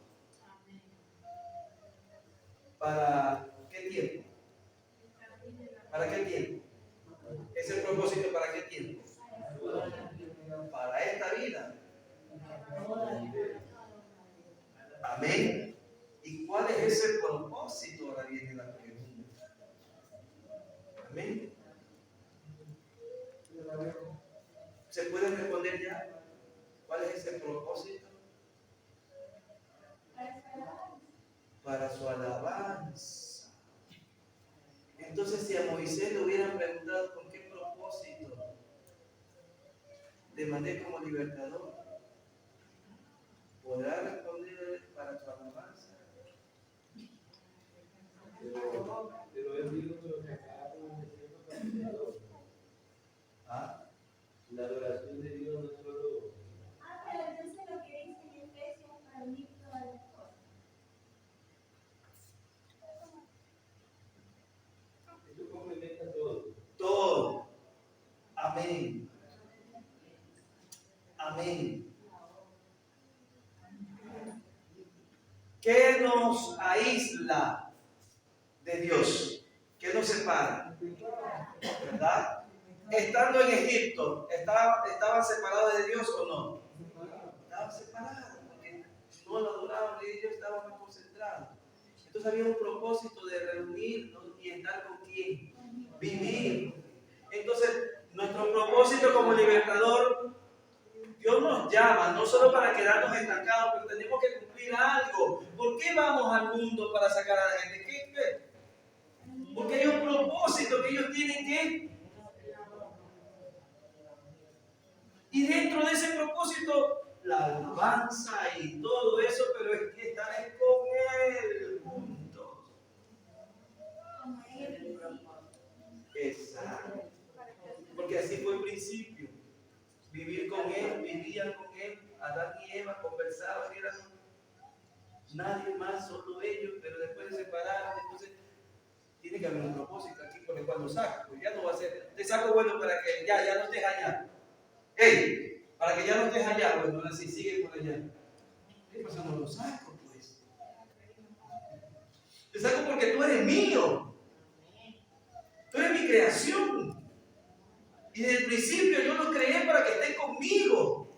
¿Para qué tiempo? ¿Para qué tiempo? ¿Ese propósito para qué tiempo? Para esta vida. Amén. ¿Y cuál es ese propósito? Ahora viene la pregunta. Amén. ¿Se puede responder ya? ¿Cuál es ese propósito? Para su alabanza. Entonces, si a Moisés le hubieran preguntado con qué propósito, le mandé como libertador, ¿podrá responder para tu alabanza? Pero él dijo que lo sacaron en el desierto castigador. ¿Ah? La adoración de Dios no es solo. Pero entonces lo que dice en Efesios para unir todas las cosas. Eso complementa todo. Todo. Amén. Amén. ¿Qué nos aísla de Dios? ¿Qué nos separa? ¿Verdad? Estando en Egipto, ¿estaban separados de Dios o no? Estaban separados, porque no lo adoraban y ellos estaban más concentrados. Entonces había un propósito de reunirnos y estar con quién, vivir. Entonces, nuestro propósito como libertador, Dios nos llama no solo para quedarnos estancados, pero tenemos que cumplir algo. ¿Por qué vamos al mundo para sacar a la gente? ¿Qué? Porque hay un propósito que ellos tienen que. Y dentro de ese propósito, la alabanza y todo eso, pero es que estar con Él juntos. Exacto. Porque así fue el principio. Vivir con Él, vivían con Él, Adán y Eva conversaban, eran nadie más, solo ellos, pero después de separar, entonces tiene que haber un propósito aquí, porque cuando saco, pues ya no va a ser, te saco bueno para que ya no estés allá. ¡Ey! Para que ya no estés allá, bueno, ahora sí, sigue por allá. ¿Qué pasa? No lo saco, pues. Te saco porque tú eres mío. Tú eres mi creación. Y desde el principio yo lo creé para que estés conmigo.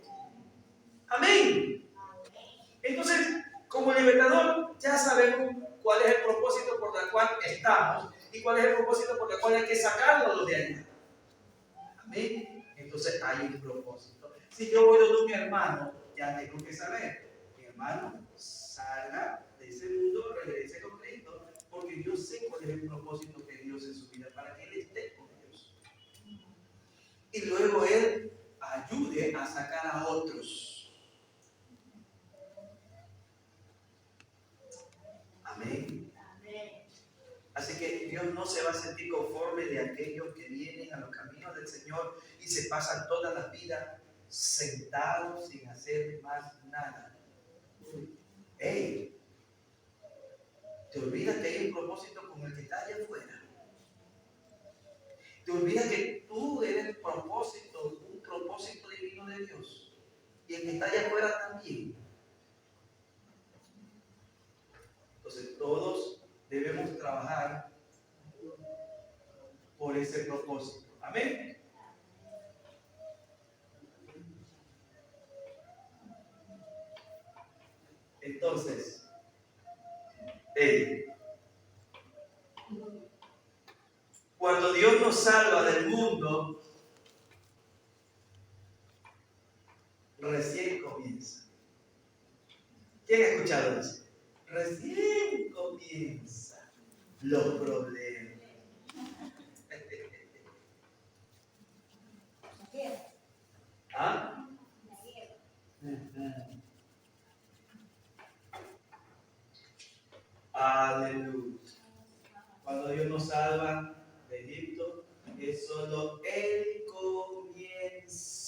Amén. Entonces, como libertador, ya sabemos cuál es el propósito por el cual estamos y cuál es el propósito por el cual hay que sacarlo de allá. Amén. Entonces hay un propósito. Si yo voy donde mi hermano, ya tengo que saber, mi hermano salga de ese mundo, regrese con Cristo, porque yo sé cuál es el propósito de Dios en su vida, para que él esté con Dios. Y luego él ayude a sacar a otros. Amén. Así que Dios no se va a sentir conforme de aquellos que vienen a los caminos del Señor y se pasan toda la vida sentados sin hacer más nada. ¡Ey! Te olvidas que hay un propósito con el que está allá afuera. Te olvidas que tú eres un propósito divino de Dios. Y el que está allá afuera también. Entonces todos debemos trabajar por ese propósito. Amén. Entonces, cuando Dios nos salva del mundo, recién comienza. ¿Quién ha escuchado eso? Recién comienza los problemas. ¿Ah? Aleluya. Cuando Dios nos salva de Egipto, es solo el comienzo.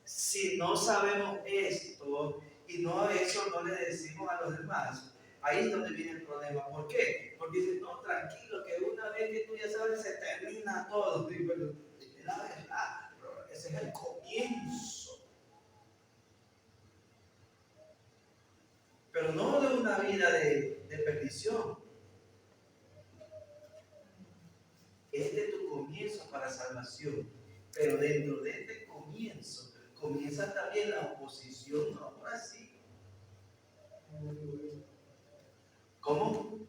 Si no sabemos esto y no eso no le decimos a los demás, ahí es donde viene el problema. ¿Por qué? Porque dicen, no, tranquilo, que una vez que tú ya sabes se termina todo. Y bueno, la verdad, ese es el comienzo. Pero no de una vida de perdición. Este es tu comienzo para salvación. Pero dentro de este comienzo, comienza también la oposición, ahora sí. ¿Cómo?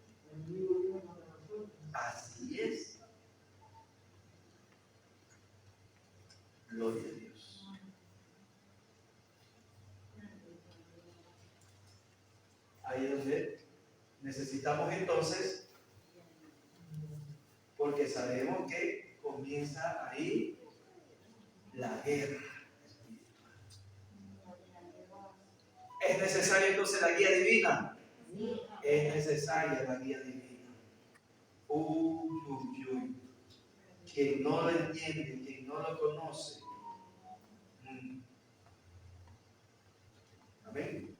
Así es. Gloria a Dios. Ahí es donde necesitamos entonces, porque sabemos que comienza ahí la guerra espiritual. ¿Es necesaria entonces la guía divina? Es necesaria la guía divina. Uy, uy, uy. Quien no lo entiende, quien no lo conoce. Amén.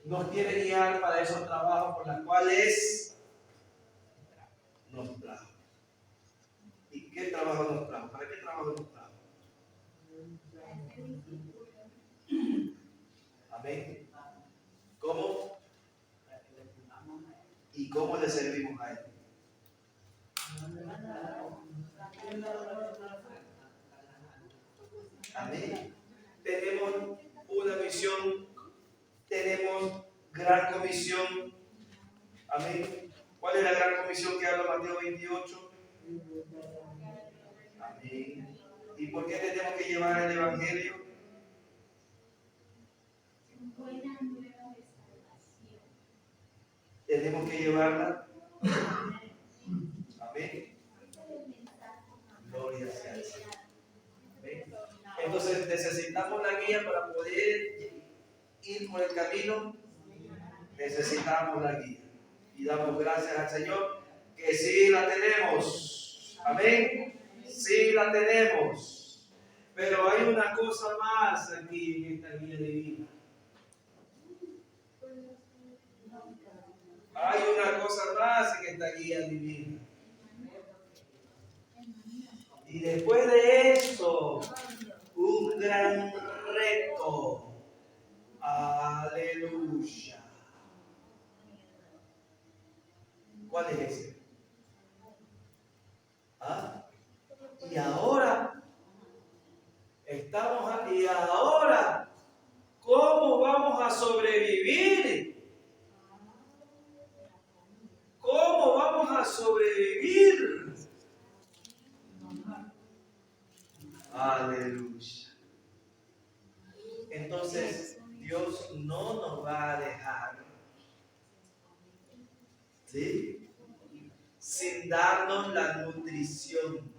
Nos quiere guiar para esos trabajos por los cuales nos trajo. ¿Y qué trabajo nos trajo? ¿Para qué trabajo nos trajo? Amén. ¿Cómo? ¿Y cómo le servimos a Él? Amén. Tenemos una misión, tenemos gran comisión. Amén. ¿Cuál es la gran comisión que habla Mateo 28? Amén. ¿Y por qué tenemos que llevar el Evangelio? Buena nueva de salvación. Tenemos que llevarla. Amén. Gloria sea al Señor. Amén. Entonces necesitamos la guía para poder ir por el camino. Necesitamos la guía. Y damos gracias al Señor que sí la tenemos. Amén. Sí la tenemos. Pero hay una cosa más aquí en esta guía divina. Hay una cosa más en esta guía divina. Y después de eso, un gran reto. Aleluya. ¿Cuál es ese? ¿Ah? Y ahora, estamos aquí. Y ahora, ¿cómo vamos a sobrevivir? ¿Cómo vamos a sobrevivir? Aleluya. Entonces, Dios no nos va a dejar, ¿sí?, sin darnos la nutrición.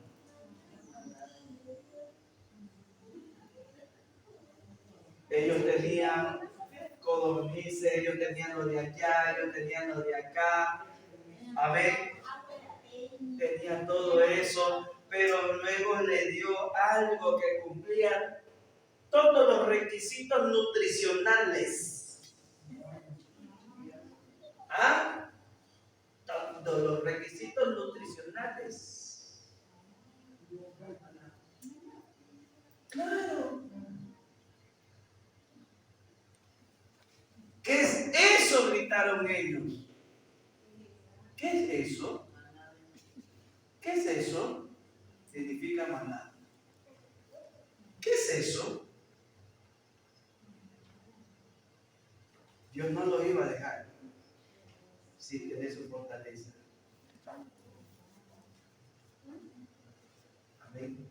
Ellos tenían codornices, ellos tenían lo de allá, ellos tenían lo de acá. Amén. Tenían todo eso, pero luego le dio algo que cumplía todos los requisitos nutricionales. ¿Ah? Todos los requisitos nutricionales. Claro. ¿Qué es eso?, gritaron ellos. ¿Qué es eso? ¿Qué es eso? Significa maná. ¿Qué es eso? Dios no lo iba a dejar sin tener su fortaleza. Amén.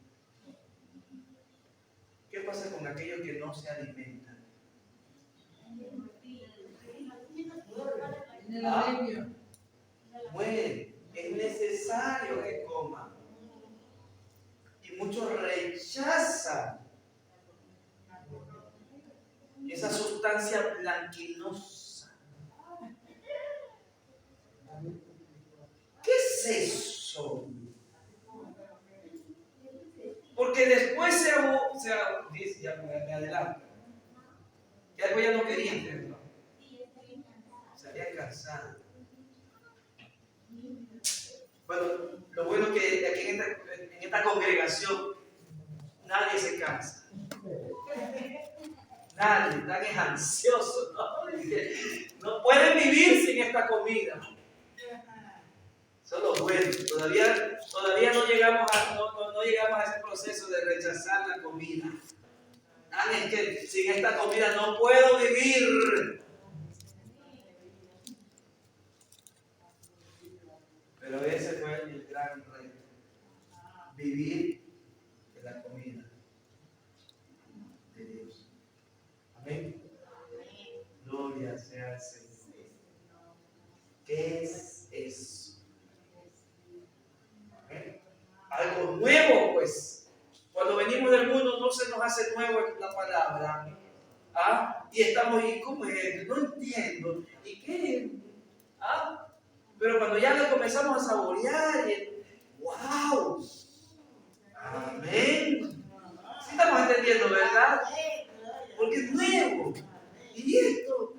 ¿Qué pasa con aquellos que no se alimentan? Bueno, es necesario que coman. Y muchos rechazan esa sustancia blanquinosa. ¿Qué es eso? Porque después dice, ya me adelanto. Ya después ya no querían hacerlo. Se habían cansado. Bueno, lo bueno es que aquí en esta congregación nadie se cansa. Nadie, están ansiosos, ¿no? No pueden vivir sin esta comida. Eso es lo bueno. Todavía no llegamos a ese proceso de rechazar la comida. Es que sin esta comida no puedo vivir. Pero ese fue el gran reto. Vivir de la comida de Dios. Amén. Gloria sea al Señor. ¿Qué es eso? ¿Amén? Algo nuevo, pues. Cuando venimos del mundo no se nos hace nuevo la palabra. ¿Ah? Y estamos, ¿y cómo es esto? No entiendo. ¿Y qué? ¿Ah? Pero cuando ya lo comenzamos a saborear, ¡wow! Amén. Sí estamos entendiendo, ¿verdad? Porque es nuevo. ¿Y esto?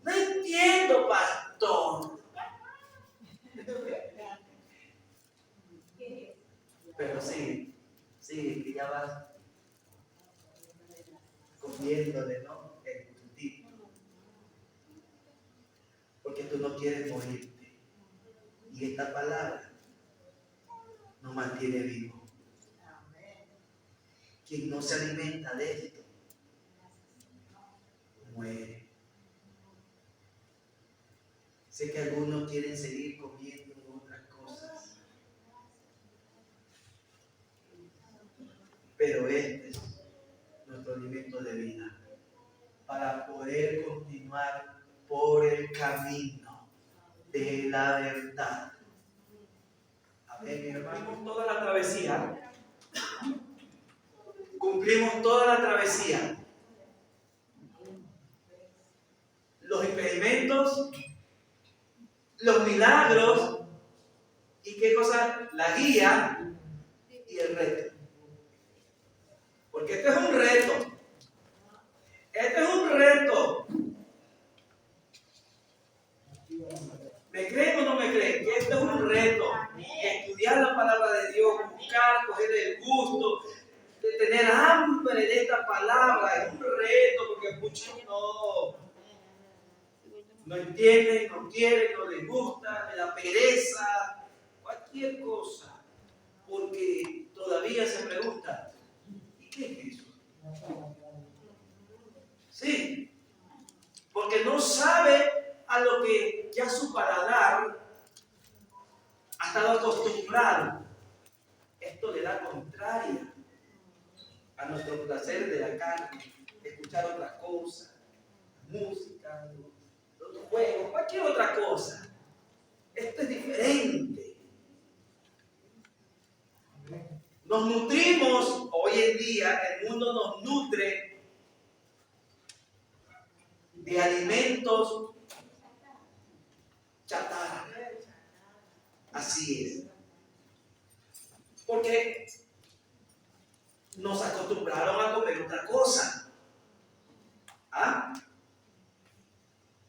No entiendo, pastor. Pero sí, que ya vas comiéndole, ¿no? El gustito. Porque tú no quieres morirte. Y esta palabra nos mantiene vivo. Quien no se alimenta de esto, muere. Sé que algunos quieren seguir comiendo otras cosas, pero este es nuestro alimento de vida para poder continuar por el camino de la verdad. Amén, mi hermano. Cumplimos toda la travesía. Cumplimos toda la travesía. Los experimentos, los milagros y qué cosa, la guía y el reto. Porque este es un reto. Este es un reto. ¿Me creen o no me creen? Que este es un reto. Estudiar la palabra de Dios, buscar, coger el gusto, de tener hambre de esta palabra. Es un reto porque muchos no entienden, no quieren, no les gusta, les da pereza, cualquier cosa. Porque todavía se preguntan, ¿y qué es eso? Sí, porque no sabe a lo que ya su paladar ha estado acostumbrado. Esto le da contraria a nuestro placer de la carne, escuchar otras cosas, música, los juegos, cualquier otra cosa. Esto es diferente. Nos nutrimos, hoy en día el mundo nos nutre de alimentos chatarra. Así es. Porque nos acostumbraron a comer otra cosa. ¿Ah?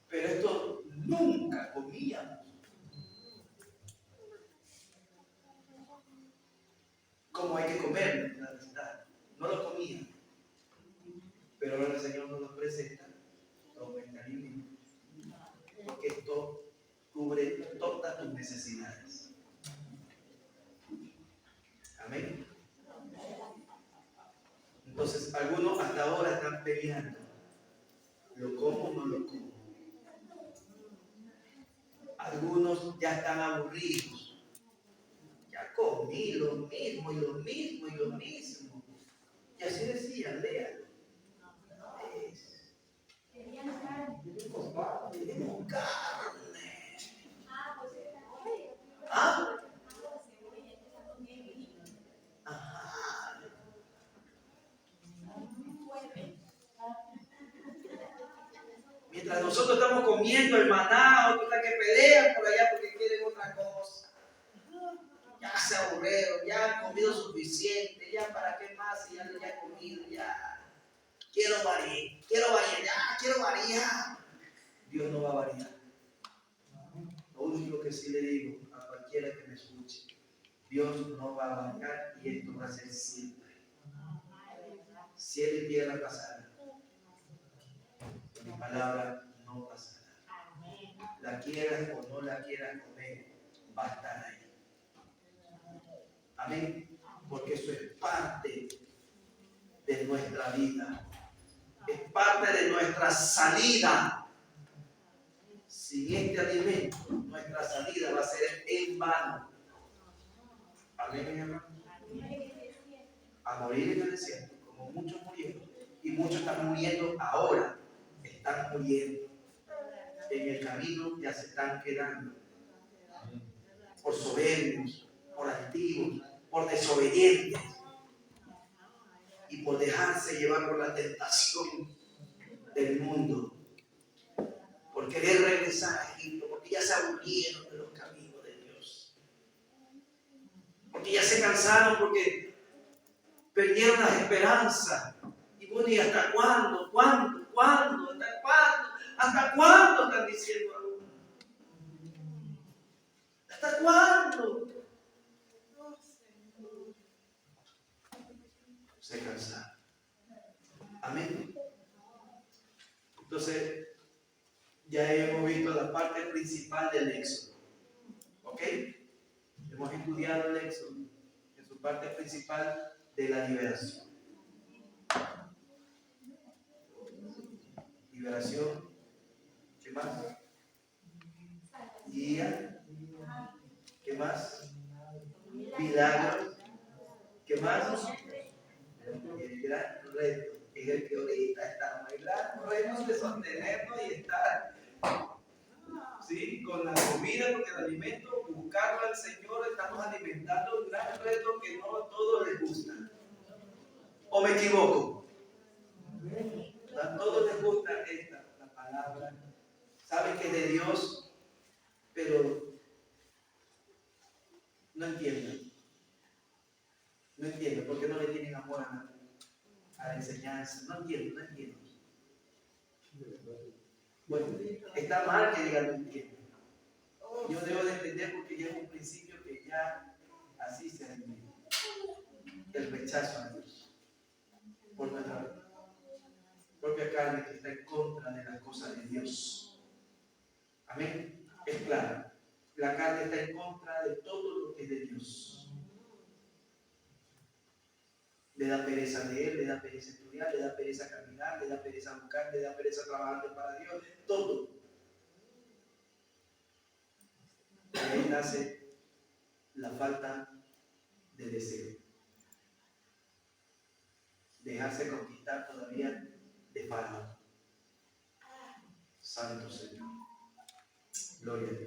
Pero esto nunca comíamos. Como hay que comer, la verdad. No lo comían. Pero ahora el Señor nos lo presenta como el alimento. Porque esto cubre todas tus necesidades. Amén. Entonces, algunos hasta ahora están peleando. ¿Lo como o no lo como? Algunos ya están aburridos. Ya comí lo mismo y lo mismo y lo mismo. Y así decían, léalo. Tenemos carne. ¿Ah? Ajá. Mientras nosotros estamos comiendo el maná, otros están que pelean por allá porque quieren otra cosa. Ya se aburrieron, ya han comido suficiente, ya para qué más, si ya han comido, ya. Quiero variar. Dios no va a variar. Lo único que sí le digo a cualquiera que me escuche, Dios no va a variar y esto va a ser siempre. Cielo y tierra pasarán. Mi palabra no pasará. La quieras o no la quieras comer, va a estar ahí. Amén. Porque eso es parte de nuestra vida. Es parte de nuestra salida. Sin este alimento, nuestra salida va a ser en vano. Amén, mi hermano. A morir en el desierto, como muchos murieron. Y muchos están muriendo ahora. Están muriendo. En el camino ya se están quedando. Por soberbios, por altivos, por desobedientes. por dejarse llevar por la tentación del mundo, por querer regresar a Egipto, porque ya se aburrieron de los caminos de Dios, porque ya se cansaron, porque perdieron las esperanzas. Y bueno, ¿y hasta cuándo? ¿Cuándo? ¿Cuándo? ¿Hasta cuándo? ¿Hasta cuándo están diciendo aún? ¿Hasta cuándo? Se cansaron. Amén. Entonces, ya hemos visto la parte principal del Éxodo. ¿Ok? Hemos estudiado el Éxodo en su parte principal de la liberación. Liberación. ¿Qué más? Guía. ¿Qué más? Milagros. ¿Qué más? El gran reto es el que ahorita estamos. El gran reto de sostenernos y estar, ¿sí?, con la comida, con el alimento, buscarlo al Señor. Estamos alimentando un gran reto que no a todos les gusta. ¿O me equivoco? A todos les gusta la palabra. Saben que es de Dios, pero no entienden. No entiendo por qué no le tienen amor a la enseñanza. No entiendo. Bueno, está mal que digan no entiendo. Yo debo de entender porque ya es un principio que ya así se ha vivido. El rechazo a Dios por nuestra propia carne que está en contra de las cosas de Dios. Amén. Es claro. La carne está en contra de todo lo que es de Dios. Le da pereza leer, le da pereza estudiar, le da pereza caminar, le da pereza buscar, le da pereza trabajar para Dios, todo. De ahí nace la falta de deseo. Dejarse conquistar todavía de Faraón. Santo Señor. Gloria a Dios.